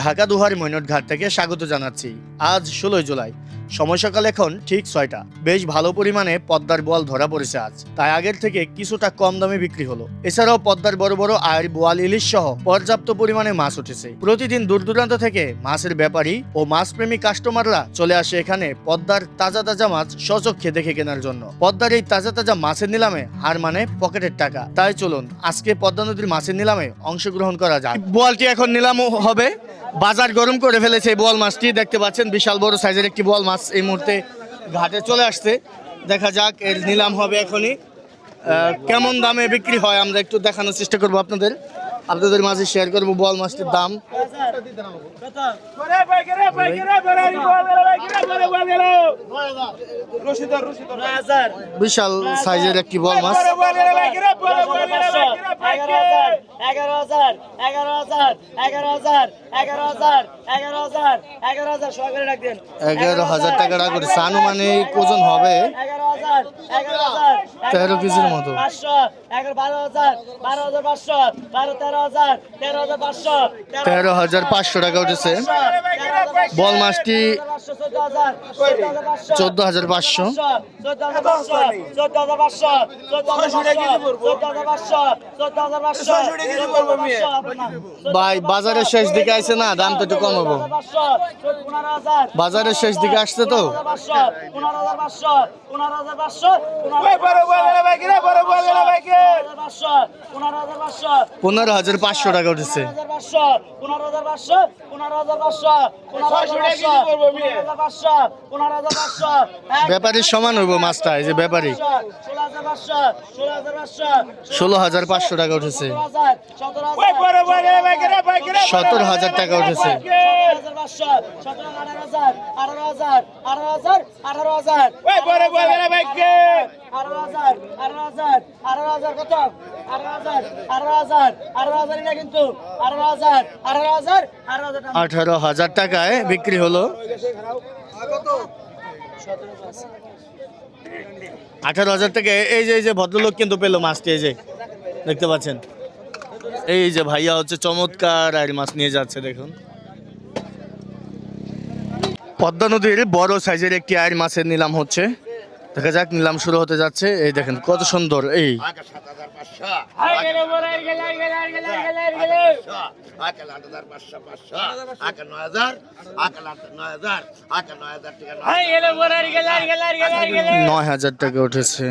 ঢাকা দুহার মৈনট ঘাট থেকে স্বাগত জানাচ্ছি। আজ 16 জুলাই, সময় সকাল এখন ঠিক 6টা। বেশ ভালো পরিমাণে পদ্মার বোয়াল ধরা পড়েছে আজ, তাই আগের থেকে কিছুটা কম দামে বিক্রি হলো। এছাড়াও পদ্মার বড় বড় আয়ের বোয়াল, ইলিশ সহ পর্যাপ্ত পরিমাণে মাছ উঠেছে। প্রতিদিন দূর দূরান্ত থেকে মাছের ব্যাপারী ও মাছপ্রেমী কাস্টমাররা চলে আসে এখানে পদ্মার তাজা তাজা মাছ স্বচক্ষে দেখে কেনার জন্য। পদ্মার এই তাজা তাজা মাছের নিলামে হার মানে পকেটের টাকা। তাই চলুন আজকে পদ্মা নদীর মাছের নিলামে অংশগ্রহণ করা যাক। বোয়ালটি এখন নিলাম হবে। বাজার গরম করে ফেলেছে এই বোয়াল মাছটি, দেখতে পাচ্ছেন বিশাল বড় সাইজের একটি বোয়াল মাছ এই মুহূর্তে ঘাটে চলে আসছে। দেখা যাক এর নিলাম হবে এখনই। কেমন দামে বিক্রি হয় আমরা একটু দেখানোর চেষ্টা করবো আপনাদের মাঝে শেয়ার করবো বোয়াল মাছটির দাম। বিশাল সাইজের একটি বোয়াল মাছ। 11,000 টাকা করেছে, আনুমানিক ওজন হবে 13 কেজির মতো। 13,500 টাকা উঠেছে। বল মাছটি 14,500। ভাই বাজারের শেষ দিকে আসছে না, দাম তো একটু কম হবো। বাজারের শেষ দিকে আসছে তো। 15,500 টাকা উঠেছে। ব্যাপারীর সমান হইব মাছটা, এই যে ব্যাপারী। 16,500 টাকা উঠেছে। 17,000 টাকা উঠেছে। 18,000 টাকায় বিক্রি হলো। 18,000 টাকা। এই যে ভদ্রলোক কিন্তু পেলো মাছটি, এই যে দেখতে পাচ্ছেন। এই যে ভাইয়া হচ্ছে চমৎকার আয়ের মাছ নিয়ে যাচ্ছে, দেখুন। পদ্মা নদীর বড় সাইজের একটি আয়ের মাছের নিলাম হচ্ছে। দেখা যাক, নিলাম শুরু হতে যাচ্ছে। এই দেখেন কত সুন্দর। এই $9,000 টাকা উঠেছে।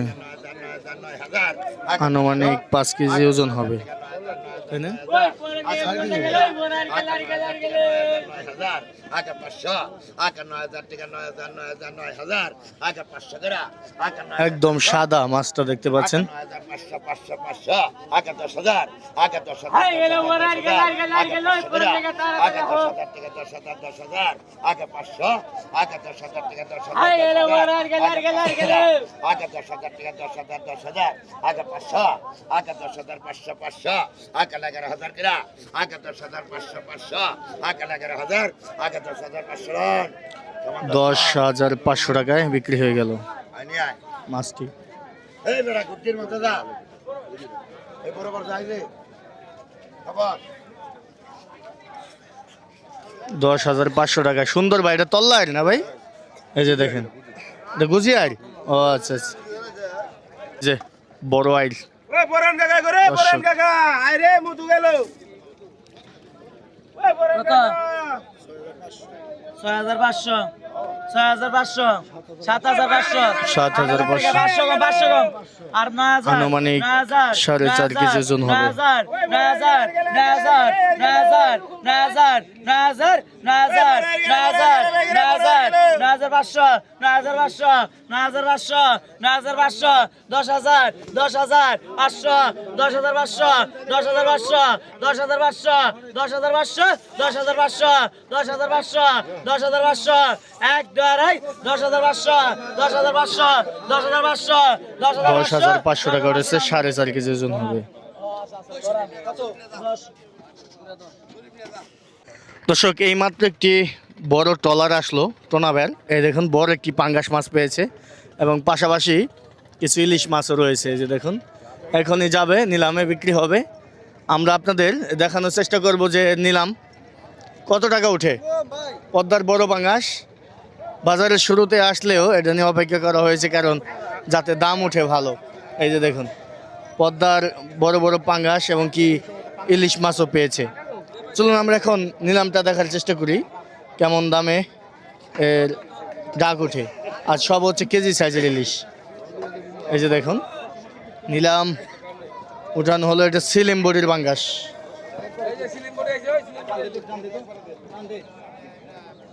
আনুমানিক 5 কেজি ওজন হবে, তাই না? একদম সাদা মাছটা দেখতে পাচ্ছেন। 10,500 টাকায় বিক্রি হয়ে গেল মাছটি। 10,500 টাকা। সুন্দর ভাই, এটা তল্লা আইল না ভাই? এই যে দেখেন, এটা গুজি আইল। ও আচ্ছা আচ্ছা, যে বড় আইল। 6,500, 6,500, 7,500, 7,500। আর 9,000, আনুমানিক 4.5 কেজি ওজন হবে। 9,000, 9,000, 9,000, 9,000, 9,000, 9,000, 9,000, 9,000, 9,500, 9,500, 9,500, 9,500, 10,000, 10,000, 500, 10,500, 10,500, 10,500, 10,500, 10,500, 10,500, 10,500, 1, 2, 2, 10,500, 10,500, 10,500, 10,500 টাকা উঠেছে। 4.5 কেজি ওজন হবে। দর্শক, এই মাত্র একটি বড় ট্রলার আসলো, টোনাবেল। এই দেখুন বড় একটি পাঙ্গাস মাছ পেয়েছে এবং পাশাপাশি কিছু ইলিশ মাছও রয়েছে। এই যে দেখুন, এখনই যাবে, নিলামে বিক্রি হবে। আমরা আপনাদের দেখানোর চেষ্টা করব যে নিলাম কত টাকা উঠে পদ্মার বড় পাঙ্গাস? বাজারের শুরুতে আসলেও এটা নিয়ে অপেক্ষা করা হয়েছে, কারণ যাতে দাম উঠে ভালো। এই যে দেখুন পদ্মার বড় বড় পাঙ্গাস এবং কি ইলিশ মাছও পেয়েছে। চলুন আমরা এখন নিলামটা দেখার চেষ্টা করি কেমন দামে এর ডাক উঠে। আর সব হচ্ছে কেজি সাইজের ইলিশ। এই যে দেখুন নিলাম উঠানো হলো, এটা সিলিম বডির পাঙ্গাস।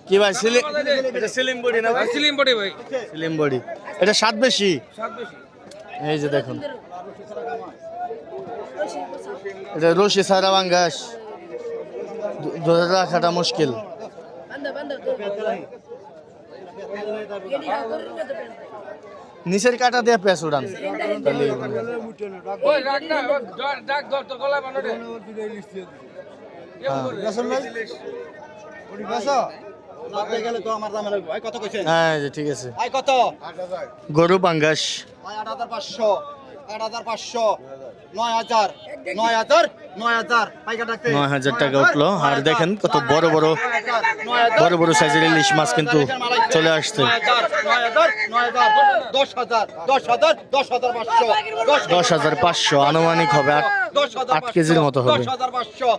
কি ভাই এটা সিলিম বডি না ভাই? সিলিম বডি ভাই, সিলিম বডি। এটা স্বাদ বেশি। এই যে দেখুন এটা রশি সারা পাঙ্গাস, ধরে রাখাটা মুশকিল। নিচের কাটা দিয়ে পেঁচ উড়ান তাহলে ওই রাখ না, ডাক ধর তো গলায় বানরে। হ্যাঁ এই যে ঠিক আছে। কত? গরু পাঙ্গাস 8,500, 8,500, 9,000, 9,000, 9,000, পাইকার ডাকতে 9,000 টাকা উঠলো। আর দেখেন কত বড় বড় বড় বড় সাইজের ইলিশ মাছ কিন্তু চলে আসছে। 10,000, 10,000, 10,500, 10,500 আনুমানিক হবে, 8 কেজির মতো হবে। 10,500,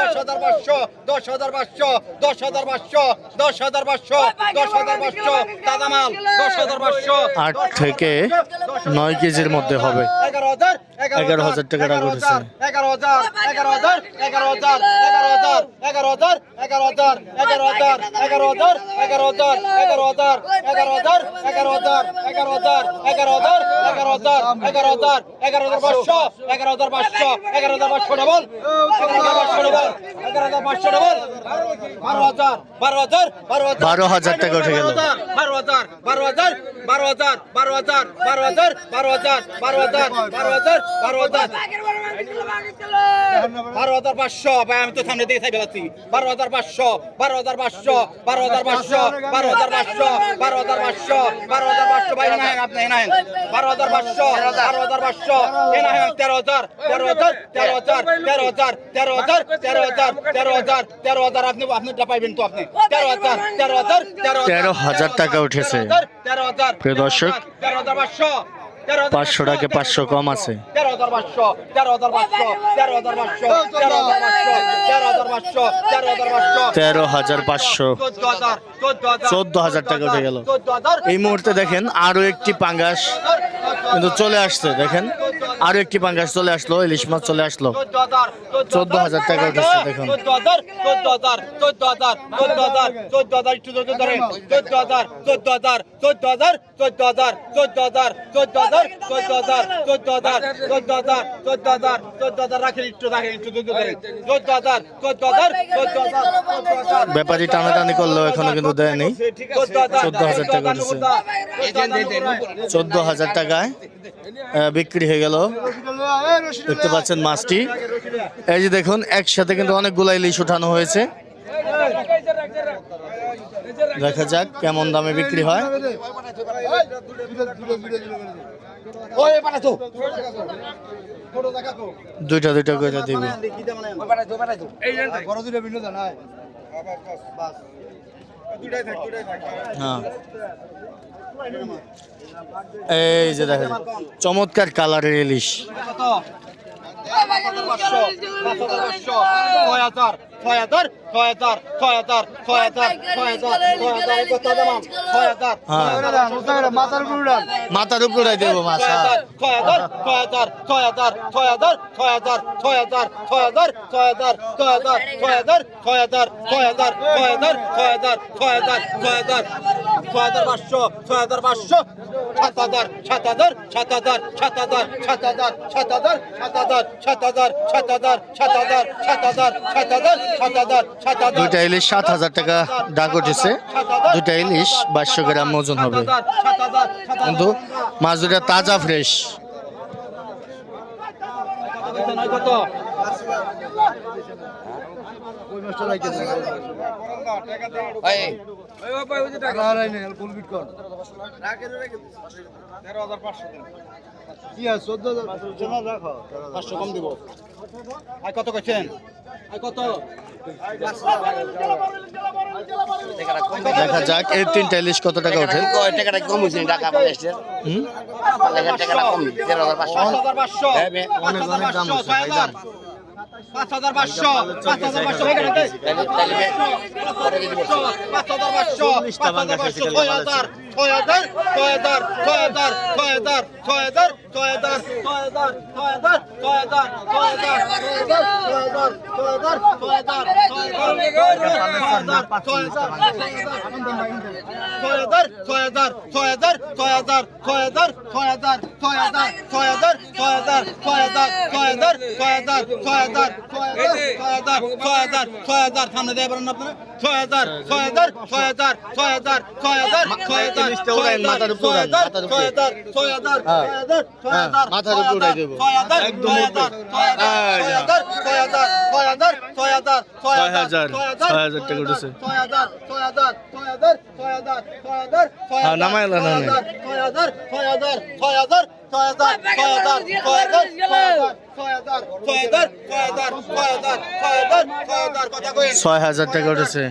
10,500, 10,500, 10,500, 10,500, 10,500, 10,500, দাদা মাল 10,500, 8 থেকে 9 কেজির মধ্যে হবে। 11,000, 11,000 টাকা ডাক উঠেছে। 11,000, 11,000, 11,000, 11,000, 11,000, 11,000, 11,000, 11,000, 11,000, 11,000, 11,000, 11,000, 11,000, 11,000, 11,000, 11,000, 11,500, 11,500, 11,500 ডবল, 11,500 ডবল, 11,500 ডবল, 12,000, 12,000, 12,000 টাকা উঠে গেল। 12,000, 12,000, 12,000, 12,000, 12,000, 12,000, 12,000, 12,000, 12,000, 12,500, ভাই আমি তো সামনে দিকে থাই বেলাচ্ছি। 12,500, 12,500, 12,500, 12,500, 12,500, 12,500, ভাই না আপনি না 12,500, 12,500, না 13,000, 13,000, 13,000, 13,000, 13,000, 13,000, 13,000, 13,000, আপনি পাইবেন তো আপনি 13,000, 13,000, 13,000 টাকা উঠেছে। 13,000, প্রিয় দর্শক 13,500, 500 টাকা 500 কম আছে। 13,500, 13,500, 13,500, 13,500, 13,500, 13,500, 13,500 14,000, 14,000 টাকা উঠে গেল। 14,000, এই মুহূর্তে দেখেন আরো একটি পাঙ্গাস কিন্তু চলে আসছে। দেখেন আরো একটি পাঙ্গাস চলে আসলো, ইলিশ মাছ চলে আসলো। 14,000 টাকা উঠেছে দেখুন। 14,000, 14,000, 14,000, 14,000, 14,000, একটু ধরে ধরেন 14,000, 14,000, 14,000, 14,000, 14,000, 14,000, 14,000, 14,000, 14,000, 14,000, 14,000, রাখেন একটু ধরে ধরেন 14,000, 14,000, 14,000, 14,000, ব্যাপারী টানাটানি করলেও এখনো কিন্তু দেয়নি। 14,000 টাকা উঠেছে। 14,000 টাকায় বিক্রি হয়ে গেল। দেখতে পাচ্ছেন মাছটি। এই যে দেখুন একসাথে কিন্তু অনেকগুলো ইলিশ উঠানো হয়েছে। দেখা যাক কেমন দামে বিক্রি হয়। দুইটা দুইটা করে দিবি। হ্যাঁ এই যে দেখেন চমৎকার কালারের ইলিশ। 6,000, মাথার উপরে দেবো মাছ। 6,000, 6,000, 6,000, 6,000, 6,000, 6,000, 6,000, 6,000, 6,000, 6,000, 6,000, 6,000, 6,000, 6,000, 6,000, 6,000, 6,500, 6,500, 7,000, 7,000, 7,000, 7,000, 7,000, 7,000, 7,000, 7,000, 7,000, 7,000, 7,000, 7,000, 7,000, 7,000, দুইটা ইলিশ 7,000 টাকা ডাক উঠেছে। দুইটা ইলিশ 500 গ্রাম ওজন হবে, কিন্তু মাছ দুটা তাজা ফ্রেশ। কত পাঁচশো কম দিব। আর কত কইছেন? আর কত? দেখা যাক এই তিনটা ইলিশ কত টাকা ওঠে। টাকাটা কম হয়েছে টাকা পাঠাইছে হুম? টাকাটা কম 13,500 5,500 অনেক অনেক দাম হচ্ছে ভাই দাম। 5,500 5,500 হয়ে গেল নাকি? 6,000 সামনে দিয়ে পারেন আপনারা 6,000 6,000 6,000 6,000 6,000 মাথার উপর উড়ান, মাথার উপর। মাথার উপর উড়াই দেবো। একদম উপরে। 6,000 টাকা উঠেছে। হ্যাঁ, নামায় এলো, নামায়। 6,000 টাকা উঠেছে।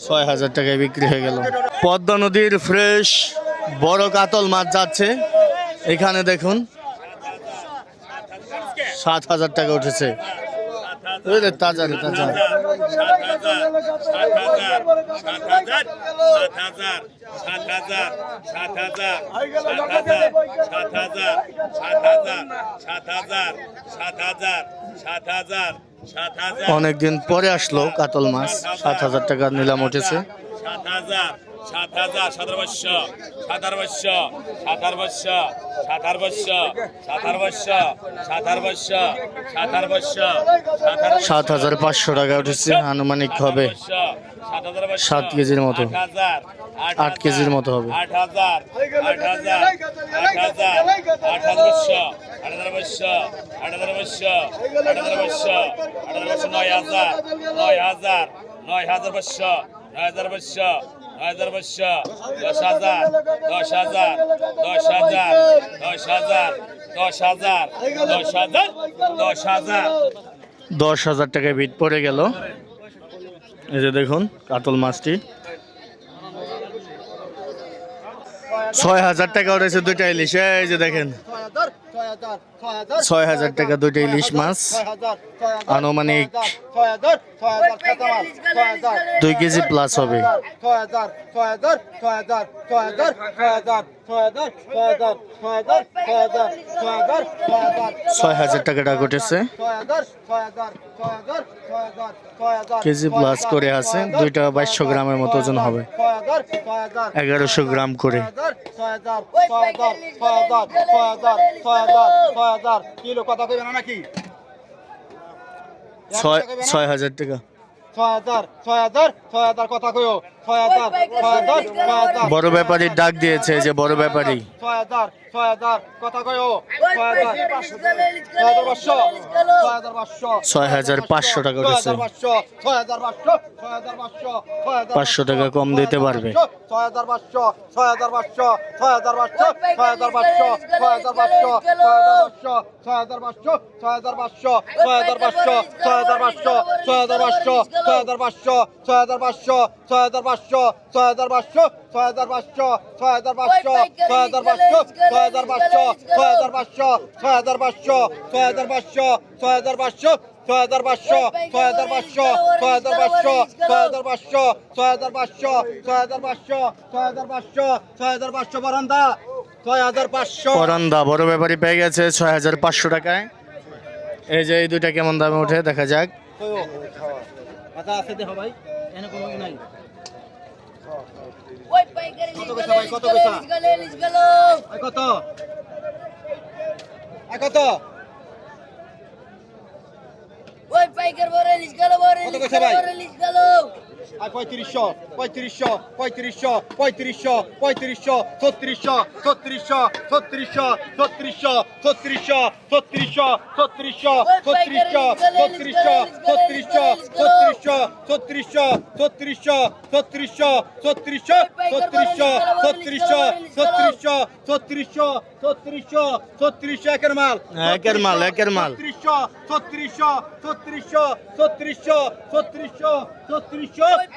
6,000 টাকায় বিক্রি হয়ে গেল। পদ্মা নদীর ফ্রেশ বড় কাতল মাছ যাচ্ছে এখানে দেখুন। 7,000 টাকা উঠেছে। ওই রে, তাজা রে, তাজা। 7,000 অনেকদিন পরে আসলো কাতল মাছ। 7,000 টাকা নিলাম উঠেছে। 7,000 17,500 17,500 17,500 17,500 17,500 7,500 টাকা উঠেছে। আনুমানিক হবে 7 কেজির মতো, 8 কেজির মতো হবে। 8,000 8,000 8,000 8,500 8,500 8,500 8,500 9,000 9,000 9,500 9,500 9,500 10,000 10,000 10,000 10,000 10,000 10,000 10,000 10,000 টাকায় বিট পড়ে গেল। এই যে দেখুন কাতল মাছটি। 6,000 টাকা উঠেছে দুইটা ইলিশ। এই যে দেখেন 6,000 টাকা দুইটা ইলিশ মাছ। আনুমানিক 2 কেজি প্লাস হবে। 6,000 টাকাটা ঘটেছে। কেজি প্লাস করে আছে। দুইটা 2200 গ্রামের মতো ওজন হবে। 1100 গ্রাম করে। কিলো কথা কইবেন না নাকি? 6,000 টাকা। 6,000 কথা কইও 6,000 বড় ব্যাপারীর ডাক দিয়েছে, যে বড় ব্যাপারী। 6,000 কথা কইও 6,500 টাকা উঠেছে। 500 টাকা কম দিতে পারবে। 6,500 বারান্দা 6,500 পরান্দা বড় ব্যাপারী পেয়ে গেছে 6,500 টাকায়। এই যে এই দুইটা কেমন দামে ওঠে দেখা যাক। আচ্ছা আছে দেখো ভাই এনে কোনো নাই ওই পাইকারি কত লিজ পয়সা ভাই, কত পয়সা? লিজ গেল কত কত ওই পাইকার বড় লিজ গেল কত পয়সা ভাই? লিজ গেল আর 3500 3500 3500 3500 3500 3600 3600 3600 3600 3600 3600 3600 একের মাল একের মাল একের মাল 3600 3600 3600 3600 3600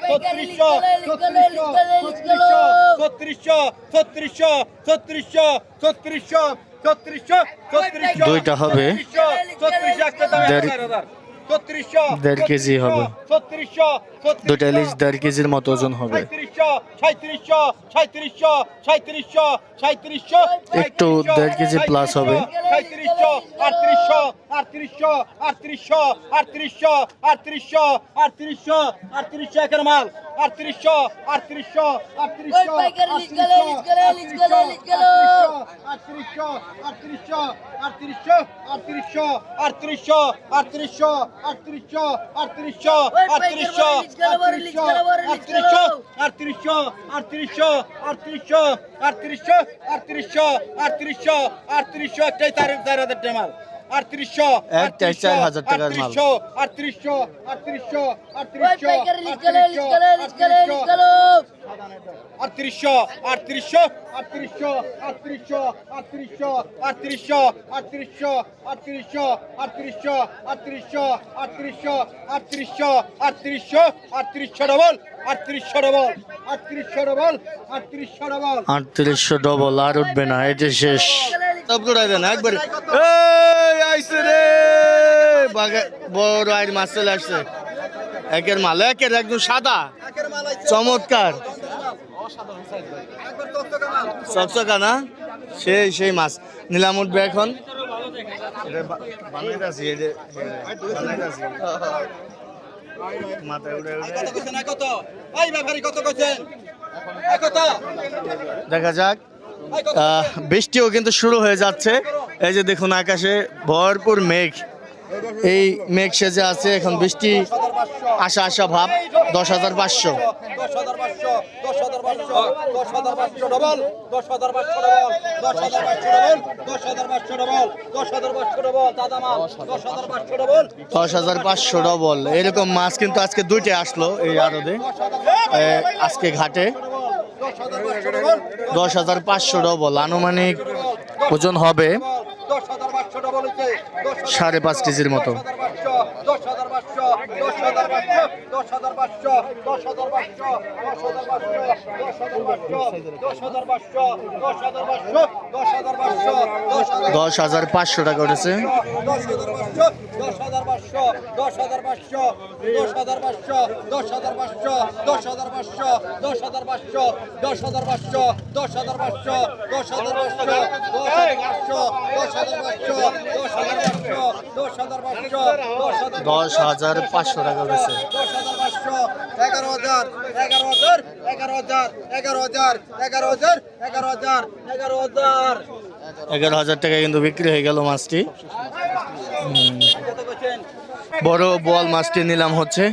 দুইটা হবে দেড় কেজি হবে দুইটা ইলিশ 1.5 কেজির মতো ওজন হবে একটু 1.5 কেজি প্লাস হবে 38 একের মাল 4,000 টাকার মাল 3800 ডবল আর উঠবে না এটা শেষ সব করে দেন একবার এই আইছে রে বড় আইর মাছ চলে আসছে একের মাল একের একদম সাদা চমৎকার চকচকা না সেই মাছ নিলাম উঠবে এখন দেখা যাক বৃষ্টিও কিন্তু শুরু হয়ে যাচ্ছে এই যে দেখুন আকাশে ভরপুর মেঘ এই মেঘ সেজে আছে এখন বৃষ্টি আশা ভাব 10,500 10,500 ডবল এরকম মাছ কিন্তু আজকে দুইটা আসলো এই আড়তে আজকে ঘাটে 10,500 ডবল আনুমানিক ওজন হবে 5.5 কেজির মতো 10,500 টাকা উঠেছে 10,500 টাকা উঠেছে 11,000 টাকা কিন্তু বিক্রি হয়ে গেল মাছটি বড় বোয়াল মাছটি নিলাম হচ্ছে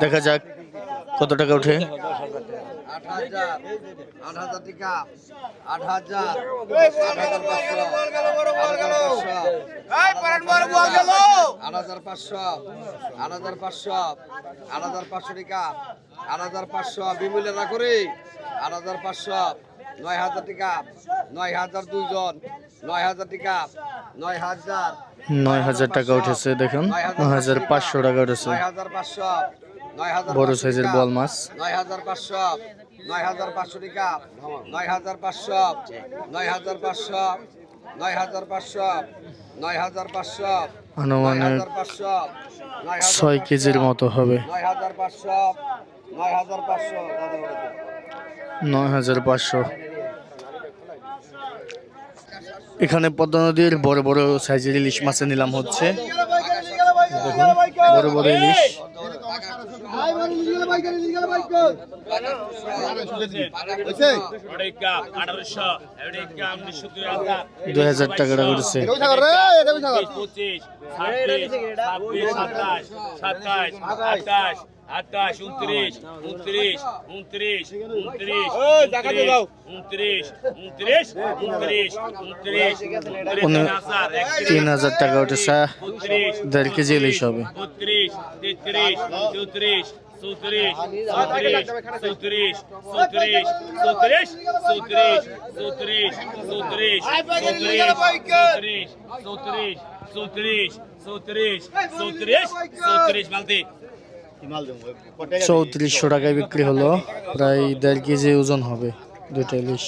দেখা যাক কত টাকা উঠে 8,500 বিমূল্য না করে 8,500 9,000 টাকা 9,000 দুইজন 9,000 টাকা 9,000 টাকা উঠেছে দেখুন 9,500 টাকা উঠেছে 9,500 বড় সাইজের বোয়াল মাছ 9,500 টাকা 9,500 9,500 9,500 আনুমানিক 6 কেজির মতো হবে 9,500 এখানে পদ্মা নদীর বড় বড় সাইজের ইলিশ মাছ নিলাম হচ্ছে দেখুন বড় বড় ইলিশ 2,000 টাকা করেছে 25 26 27 28 29 28 29 29 29 29 ওই জায়গাতে যাও 29 29 29 29 3,000 টাকা উঠেছে 1.5 কেজি ইলিশ হবে 32 33 34 চৌত্রিশ চৌত্রিশ চৌত্রিশ চৌত্রিশ চৌত্রিশ চৌত্রিশ চৌত্রিশ চৌত্রিশ চৌত্রিশ চৌত্রিশ চৌত্রিশ চৌত্রিশ মালতি 3400 টাকায় বিক্রি হলো, প্রায় 1.5 কেজি ওজন হবে দুইটা ইলিশ।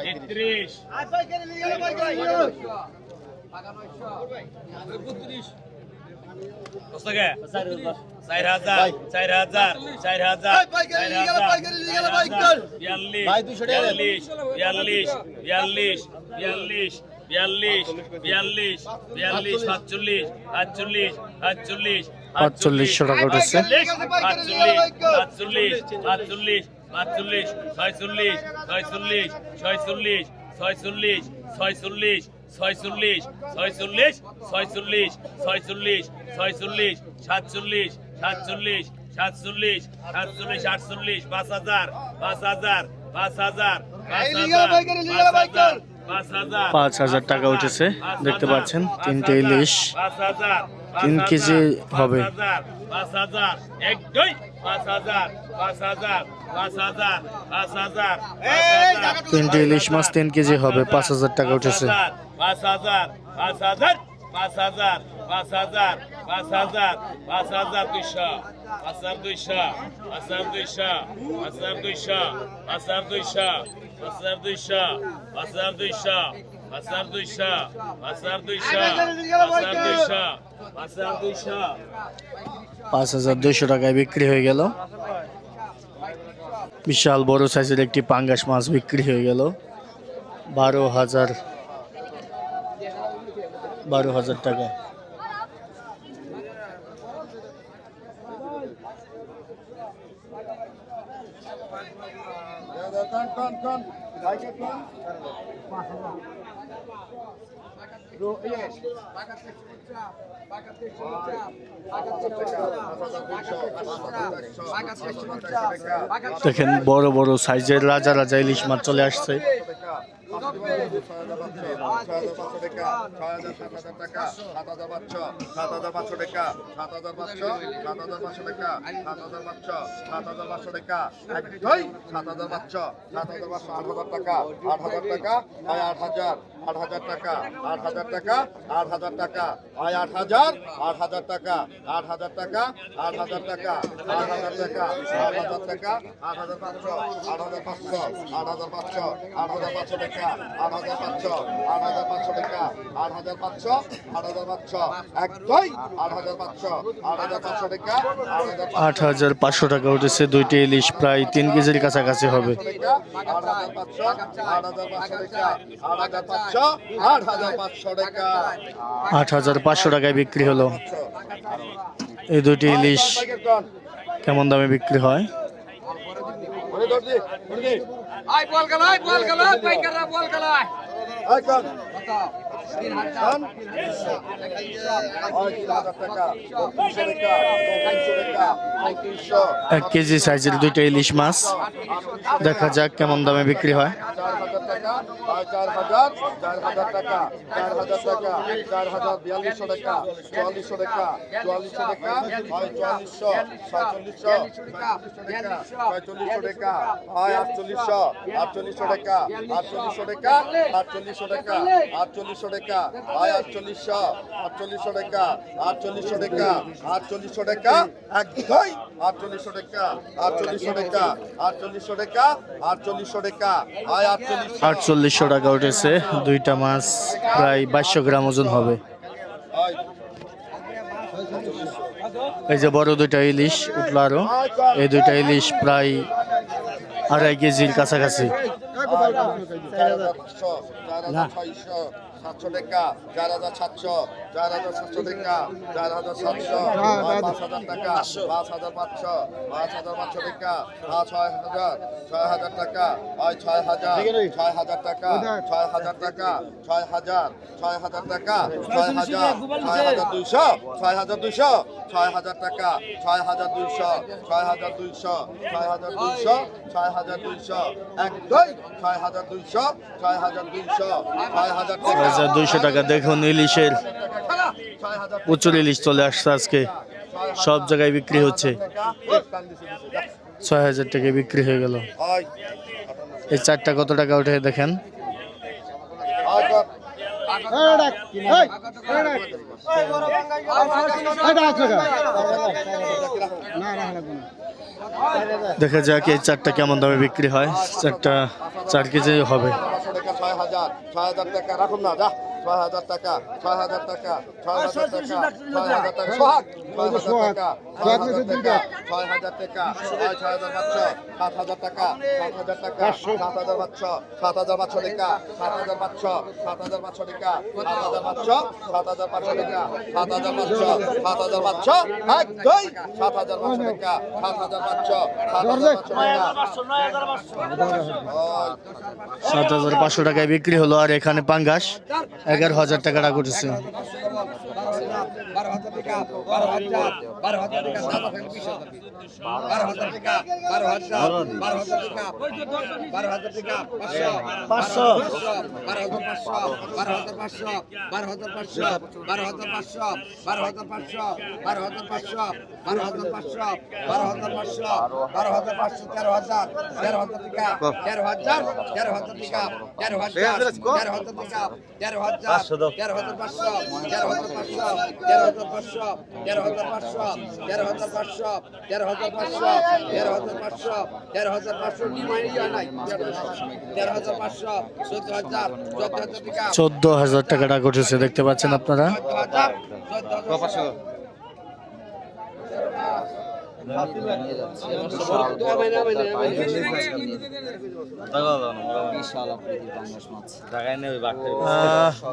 তেত্রিশ চার হাজার চার হাজার চার হাজার বিয়াল্লিশ বিয়াল্লিশ বিয়াল্লিশ বিয়াল্লিশ বিয়াল্লিশ বিয়াল্লিশ বিয়াল্লিশ বিয়াল্লিশ সাতচল্লিশ আটচল্লিশ আটচল্লিশ 4500 টাকা উঠেছে। আটচল্লিশ আটচল্লিশ আটচল্লিশ আটচল্লিশ ছয়চল্লিশ ছয়চল্লিশ ছয়চল্লিশ ছয়চল্লিশ ছয়চল্লিশ ছয়চল্লিশ ছয়চল্লিশ ছয়চল্লিশ ছয়চল্লিশ ছয়চল্লিশ সাতচল্লিশ সাতচল্লিশ সাতচল্লিশ সাতচল্লিশ আটচল্লিশ 5000 5000 5000 5,000 টাকা উঠেছে, দেখতে পাচ্ছেন তিনটে ইলিশ 3 কেজি হবে। 5000 এক দুই 5000 5000 5000 5000 তিনটে ইলিশ মাছ 3 কেজি হবে, 5,000 টাকা উঠেছে। 5000 5000 5000 5000 5000 5000 200 5200 5200 5200 5200 5200 5200 5,200 টাকায় বিক্রি হয়ে গেল। বিশাল বড় সাইজের একটি পাঙ্গাস মাছ বিক্রি হয়ে গেল 12,000 টাকা। দেখেন বড় বড় সাইজের রাজা রাজা ইলিশ মাছ চলে আসছে। 8,500 টাকা উঠেছে, দুইটি ইলিশ প্রায় 3 কেজির কাছাকাছি হবে। 8,500 টাকায় বিক্রি হলো। এই দুইটি ইলিশ কেমন দামে বিক্রি হয়? আয় বল গলায় পাইকাররা বল গলায় এক কেজি সাইজের দুইটা ইলিশ মাছ, দেখা যাক কেমন দামে বিক্রি হয়। 4,000 টাকা 4,000 টাকা 4,042 টাকা 4400 টাকা 4400 টাকা 4400 4700 টাকা 4500 টাকা 4800 4800 টাকা 4800 টাকা 4800 টাকা 4800 টাকা 4800 4800 টাকা 4800 টাকা 4800 টাকা এক দুই 4800 টাকা 4800 টাকা 4800 টাকা 4800 টাকা 4800 টাকা উঠেছে, দুইটা মাছ প্রায় 2200 গ্রাম ওজন হবে। এই যে বড় দুইটা ইলিশ উঠলো আরো, এই দুইটা ইলিশ প্রায় 2.5 কেজির কাছাকাছি। 4500, 4600, 700 টাকা, 4700, 4700 টাকা, 4700, 5000 টাকা, 5500, 5500 টাকা, 6000, 6000 টাকা, 6000, 6000 টাকা, 6000 টাকা, 6000, 6000 টাকা, 6000, 6200, 6200, 6000 টাকা, 6200, 6200, 6200, 6200, 6200, 6200, 6000 টাকা, 6200 টাকা। দেখুন ইলিশের প্রচুর ইলিশ চলে আসছে আজকে, সব জায়গায় বিক্রি হচ্ছে। 6000 টাকায় বিক্রি হয়ে গেল। এই চারটা কত টাকা উঠে দেখেন। দেখা যাক এই চারটা কেমন দামে বিক্রি হয়। চারটা 4 কেজি হবে। 6000, 6000 টাকা রাখুন না, যা 6000 টাকা, 6000 টাকা, 6000 টাকা, 6000 টাকা, সোহাগ, 6000 টাকা, 6000 টাকা, 6000 টাকা, 6500, 7000 টাকা, 7000 টাকা, 7500, 7500 টাকা, 7500, 7500 টাকা, 7500, 7500 টাকা, 7500, 7500, 1 2, 7500 টাকা, 7500, 7500 টাকা, 7500 টাকায় বিক্রি হলো। আর এখানে পাঙ্গাস 11000 টাকা করেছে। 12,000 টাকা, 12,000, 12,000 টাকা, 12,000 টাকা, 12,000, 12,000 টাকা, 12,000 টাকা, 500, 12,500, 12,500, 12,500, 12,500, 12,500, 12,500, 12,500, 12,500, 12,500, 13,000, 13,000 টাকা, 13,000, 13,000 টাকা, 13,000, 13,000 টাকা, 13,000, 13,500, 13,500, 13,500, 13,500, 13,500, 13,500, 13,500, 13,500 ডিমান্ড নাই, 13,500, 14,000, 14,000 টাকা, 14000 টাকা করেছে, দেখতে পাচ্ছেন আপনারা। 14,000,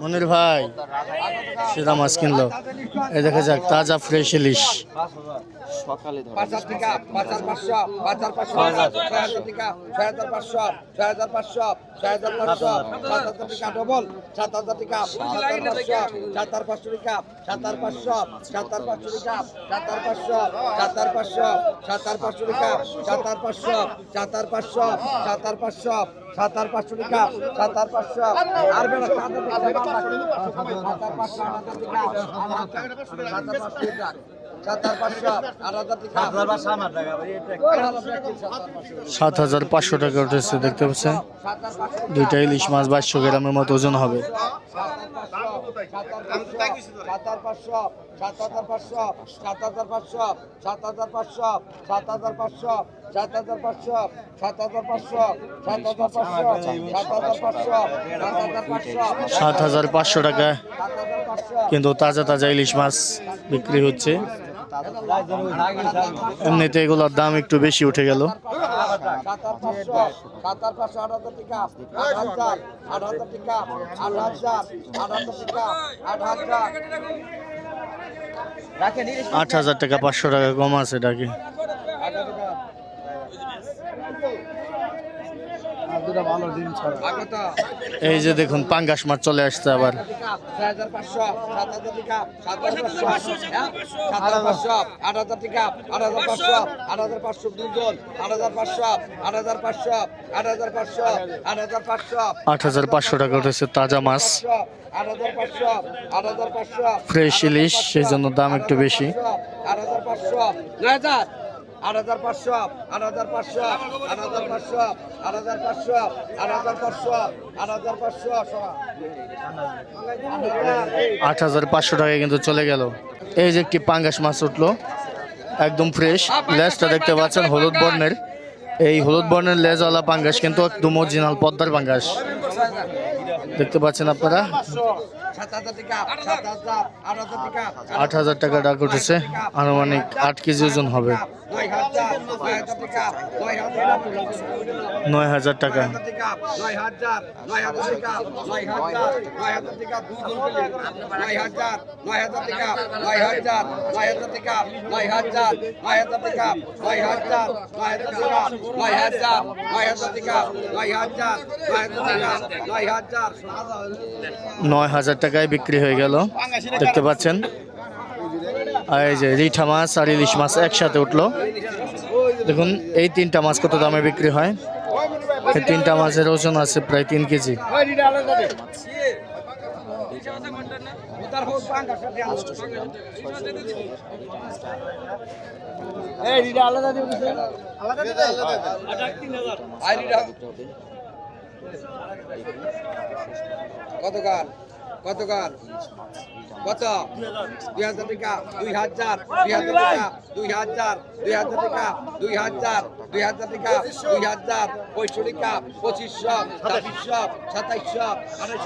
মনির ভাই সেরা মাছ কিনলো। এই দেখা যাক তাজা ফ্রেশ ইলিশ। 5,000 টাকা, 5,500, 5,500, 6,000 টাকা, 6,500, 6,500, 6,500, 7,000 টাকা ডবল, 7,000 টাকা, 7,500, 7,500 টাকা, 7,500, 7,500 টাকা, 7,500, 7,500, 7,500 টাকা, 7,500, 7,500, 7,500, 7,500 টাকা, 7,500, আর বেলা 7,500 টাকা, 7,500 টাকা, 7500 টাকা উঠেছে, দেখতে পাচ্ছেন। দুইটা ইলিশ মাছ 2200 গ্রামের মতো ওজন হবে। 7500 টাকা কিন্তু তাজা তাজা ইলিশ মাছ বিক্রি হচ্ছে। এমনিতে এগুলোর দাম একটু বেশি উঠে গেল। 8000 টাকা, 500 টাকা কম আছে ডাকে। এই যে দেখুন পাঙ্গাস মাছ চলে আসছে আবার। 6,500, 7,000 টাকা, 7,500, 7,500, 8,000 টাকা, 8,500, 8,500 দুজন, 8,500, 8,500, 8,500, 8,500, 8500 টাকা উঠেছে তাজা মাছ, 8,500, 8,500, ফ্রেশ ইলিশ, সেই জন্য দাম একটু বেশি। 8,500, 9,000, 8,500, 8,500, 8,500, 8,500, 8,500, 8,500, 8500 টাকা কিন্তু চলে গেল। এই যে একটি পাঙ্গাস মাছ উঠলো, একদম ফ্রেশ। লেজটা দেখতে পাচ্ছেন হলুদ বর্ণের। এই হলুদ বর্ণের লেজওয়ালা পাঙ্গাস কিন্তু একদম অরিজিনাল পদ্মার পাঙ্গাস, দেখতে পাচ্ছেন আপনারা। 7,000 টাকা, 7,000, 8,000 টাকা, 8000 টাকা ডাক উঠেছে, আনুমানিক 8 কেজি ওজন হবে। 9,000 টাকা। 9,000 টাকায় বিক্রি হয়ে গেল, দেখতে পাচ্ছেন। আর এই যে রিঠা মাছ আর ইলিশ মাছ একসাথে উঠলো। দেখুন এই 3টা মাছ কত দামে বিক্রি হয়। এই 3টা মাছের ওজন আছে প্রায় 3 কেজি। কতকার কতকার কত 2,000 টাকা 2,000 2,000 টাকা 2,000 টাকা 2,000 2,000 টাকা 2,000 500 টাকা 2,500 2,600 2,700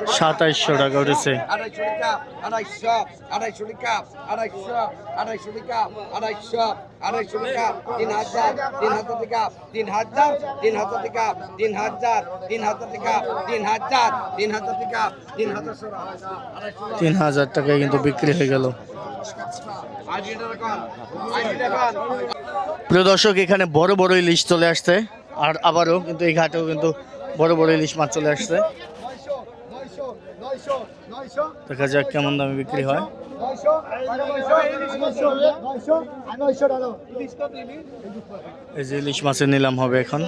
2700 টাকা উঠেছে। 2,500 টাকা 2,500 টাকা 2,500 টাকা 2,500 টাকা 3,000 টাকা 3,000 টাকা 3,000 টাকা 3,000 টাকায় কিন্তু বিক্রি হয়ে গেল। প্রিয় দর্শক, এখানে বড় বড় ইলিশ চলে আসছে, আর আবারও কিন্তু এই ঘাটেও কিন্তু বড় বড় ইলিশ মাছ চলে আসছে। দেখা যাক কেমন দামে বিক্রি হয়। এই যে ইলিশ মাছের নিলাম হবে এখন।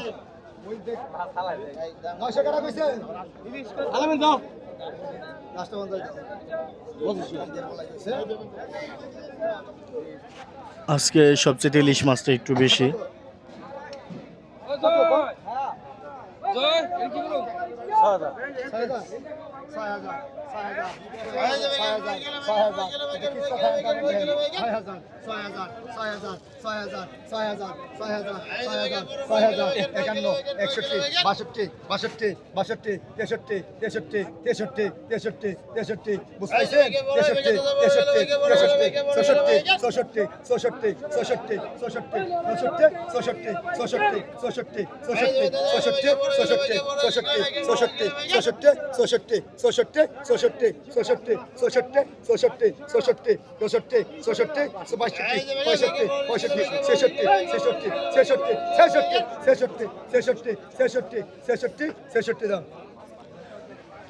আজকে সবচেয়ে ইলিশ মাছটা একটু বেশি।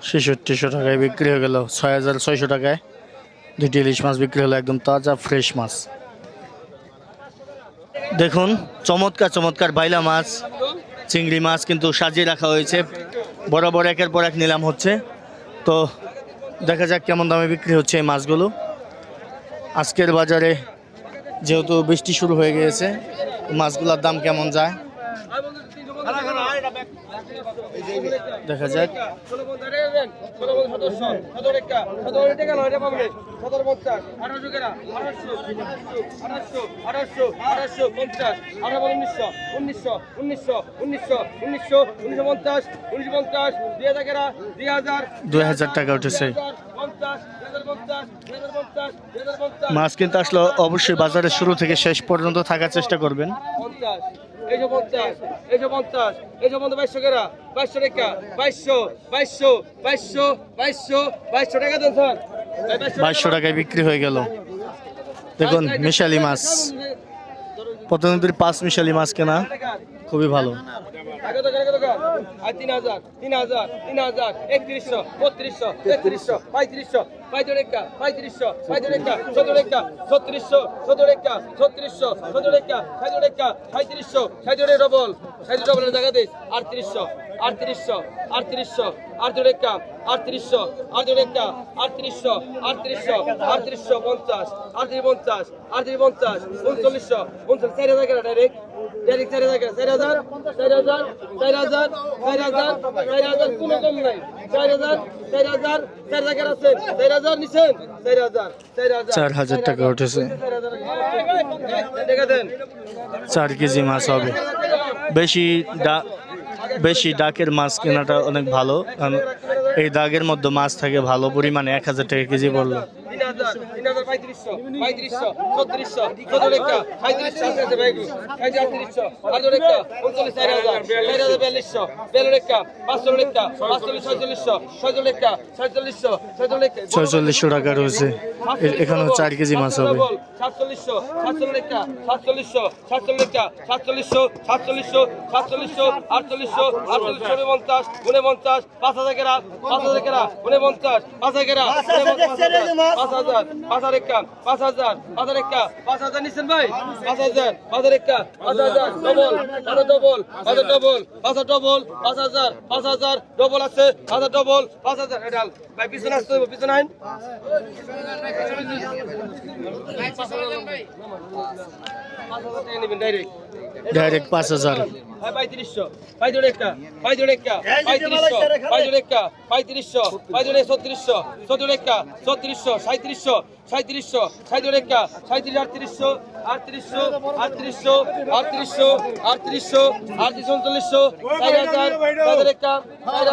ছেষট্টিশো টাকায় বিক্রি হয়ে গেল। 6,600 টাকায় 2টি ইলিশ মাছ বিক্রি হলো, একদম তাজা ফ্রেশ মাছ। দেখুন চমৎকার চমৎকার বাইলা মাছ, চিংড়ি মাছ কিন্তু সাজিয়ে রাখা হয়েছে, বরাবর একের পর এক নিলাম হচ্ছে। তো দেখা যাক কেমন দামে বিক্রি হচ্ছে এই মাছগুলো। আজকের বাজারে যেহেতু বৃষ্টি শুরু হয়ে গিয়েছে, মাছগুলোর দাম কেমন যায় দেখা যাক। দুই হাজার টাকা উঠেছে। মাছ কিনতে আসলে অবশ্যই বাজারের শুরু থেকে শেষ পর্যন্ত থাকার চেষ্টা করবেন। 2200 টাকায় বিক্রি হয়ে গেল। দেখুন মিশালি মাছ, প্রতিনিধির 5 মিশালি মাছ কেনা খুবই ভালো। 3,000 3,000 3,000 3100 3200 3300 3500 3500 3500 3500 3600 3600 3600 3600 3500 3500 ডবল জায়গা দিস 3800 3800 3800 3800 3800 3800 3800 3800 50 3850 3850 3900 4000 ডাইরেক্ট 4,000 কোনো কম নাই। 4,000 আছে 4,000 নিছেন 4,000 টাকা উঠেছে। 4 কেজি মাছ হবে। বেশি ডাকের মাছ কেনাটা অনেক ভালো, কারণ এই দাগের মধ্যে মাছ থাকে ভালো পরিমাণে। 1,000 টাকা কেজি পড়লো। 3500 3500 3600 14 রেখা 3700 আছে ভাই 3800 আর রেখা 39000 4200 42 রেখা 500 রেখা 4600 4600 রেখা 4600 রেখা 4600 টাকা রয়েছে এখানে 4 কেজি মাছ হবে 4700 47 রেখা 4700 47 রেখা 4700 4700 4700 4800 4850 49 5000 কেরা 5000 কেরা 49 5000 কেরা 5000 5000 রেখা 5000 5000 রেখা 5000 নিছেন ভাই 5000 5000 রেখা 5000 ডবল 5000 ডবল 5000 ডবল আছে 5000 ডবল 5000 এডাল ভাই পিছনে আসতে হবে পিছনে আইন 5000 টাকা নেবেন ডাইরেক্ট ডাইরেক্ট 5000 3500 3500 3500 3500 3500 3500 3400 3400 3700 3700 3700 3700 3800 3800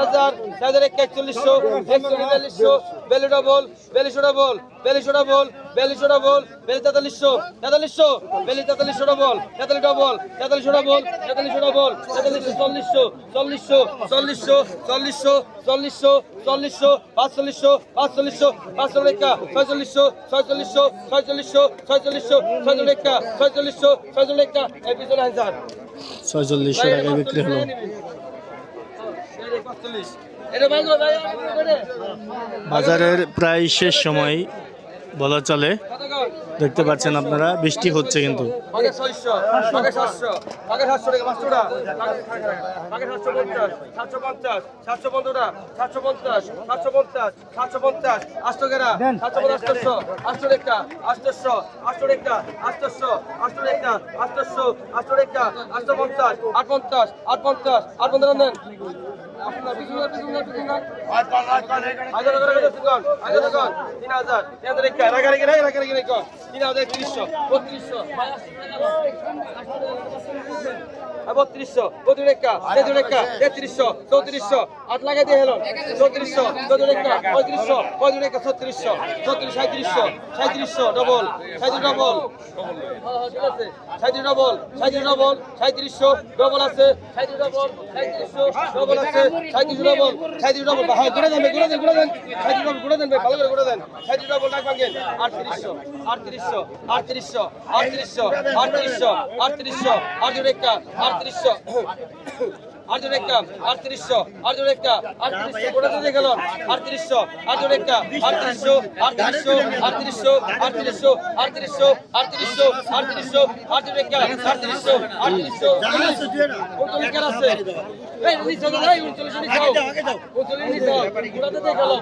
3800 3800 3800 4100 বেলি ডবল 4300 ডবল 4300 ডবল 4300 বেলি 4300 ডবল 43 ডবল 4300 ডবল 4300 ডবল 4300 4000 4000 4000 4000 4000 4500 500 রেখা 4600 রেখা 4600 রেখা এই পিছনে আনসার 4600 টাকায় বিক্রি হলো বাজারের প্রায় শেষ সময় বলা চলে দেখতে পাচ্ছেন আপনারা বৃষ্টি হচ্ছে কিন্তু আগে 600 আগে 700 আগে 700 টাকা 500 টাকা আগে 750 750 750 750 750 750 800 টাকা 750 800 টাকা 800 800 টাকা 800 800 টাকা 800 800 টাকা 850 850 850 850 নেন আপনার বিজুনা হাজার টাকা করে সুগান 3000 টাকা রাগারে গিয়ে 3300 3200 3200 রেখা 3300 3400 8 লাগাই দিয়ে হলো 3400 রেখা 3500 রেখা 3600 3700 ডবল 37 ডবল ঠিক আছে 37 ডবল 3700 ডবল আছে 37 ডবল 3700 ডবল আছে 37 ডবল 37 ডবল হ্যাঁ ঘুরে দেন 37 ডবল ঘুরে দেন ভালো করে ঘুরে দেন 37 ডবল টাকা ভাঙেন 3800 আট রেখা 3800 কোটা দিয়ে গেল 3800 আট রেখা 3800 রেখা 3800 আছে এই নিচে দাঁড়াই 39 নিছাও 39 নিছাও কোটা দিয়ে গেল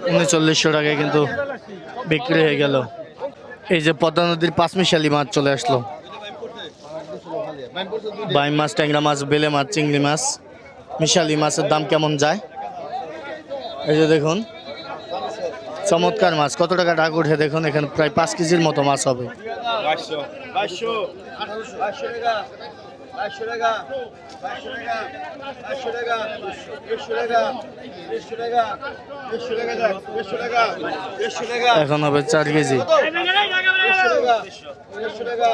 3900 টাকায় কিন্তু বিক্রি হয়ে গেল এই যে পদ্মা নদীর পাঁচমিশালি মাছ চলে আসলো বাইম মাছ ট্যাংরা মাছ বেলে মাছ চিংড়ি মাছ মিশালি মাছের দাম কেমন যায় এই যে দেখুন চমৎকার মাছ কত টাকা ডাক উঠে দেখুন এখানে প্রায় 5 কেজির মতো মাছ হবে 200 এখন হবে 4 কেজি 100 টাকা 100 টাকা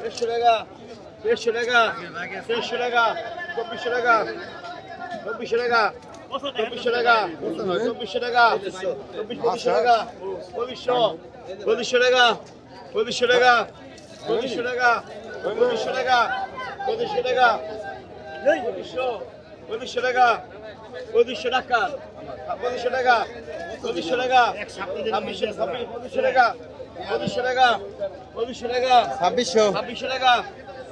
100 টাকা 100 টাকা 2400 টাকা 2400 টাকা 2400 টাকা 2400 টাকা 2400 টাকা 2400 টাকা 2400 টাকা 2400 টাকা 2400 টাকা 2400 টাকা 2400 টাকা 2400 টাকা 2400 টাকা 2400 টাকা 2400 টাকা 2400 টাকা 2400 টাকা 2600 টাকা 2600 টাকা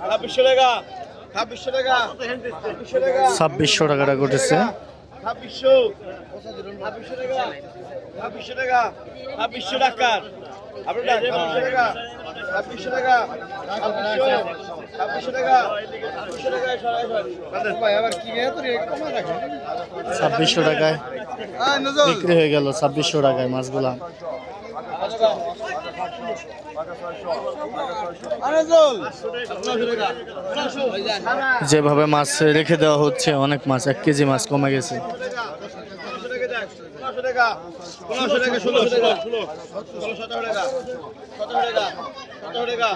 2600 টাকা 2600 টাকা 2600 টাকাটা ঘটেছে 2600 টাকা 2600 টাকা 2600 টাকা আপনার 2600 টাকা 2600 টাকা 2600 টাকা 2600 টাকা ভাই আবার কি এত রেট কমা রাখেন 2600 টাকায় বিক্রি হয়ে গেল 2600 টাকায় মাছগুলা যেভাবে মাছ রেখে দেওয়া হচ্ছে অনেক মাছ 1 কেজি মাছ কমে গেছে 1500 টাকা 1600 টাকা 17 টাকা 17 টাকা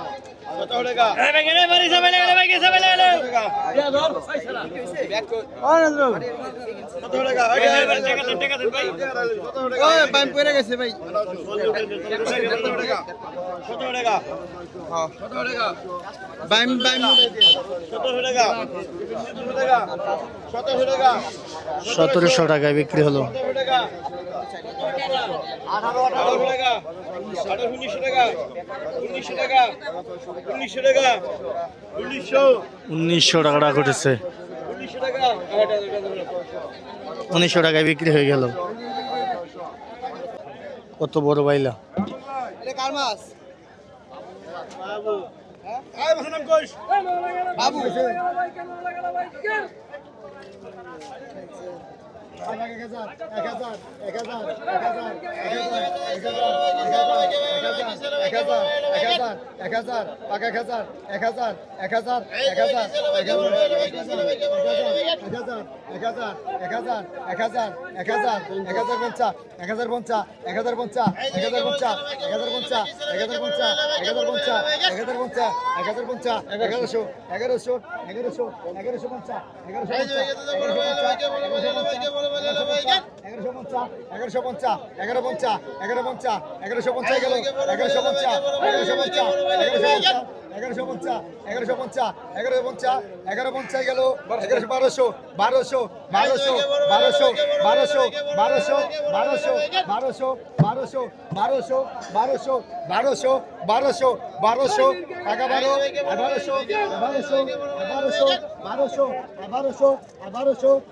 17 টাকা এই ভাই গেলে বাড়ি যাবে লাগলে ভাই গেছে ভাই লাগলে ইয়া ধর কত টাকা টাকা দেন ভাই ওই পাইপ পড়ে গেছে ভাই 17 টাকা 17 টাকা হ্যাঁ 17 টাকা বাইম 17 টাকা 17 টাকা 17 টাকা 1700 টাকায় বিক্রি হলো। 17 টাকা 18 টাকা 1900 টাকা 1900 টাকা 1900 টাকা 1900 টাকা ঘটেছে, 1900 টাকা 1900 টাকায় বিক্রি হয়ে গেল। কত বড় বাইলা, এটা কার মাছ বাবু আয় বসনাম কইস বাবু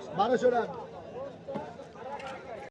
বারোশো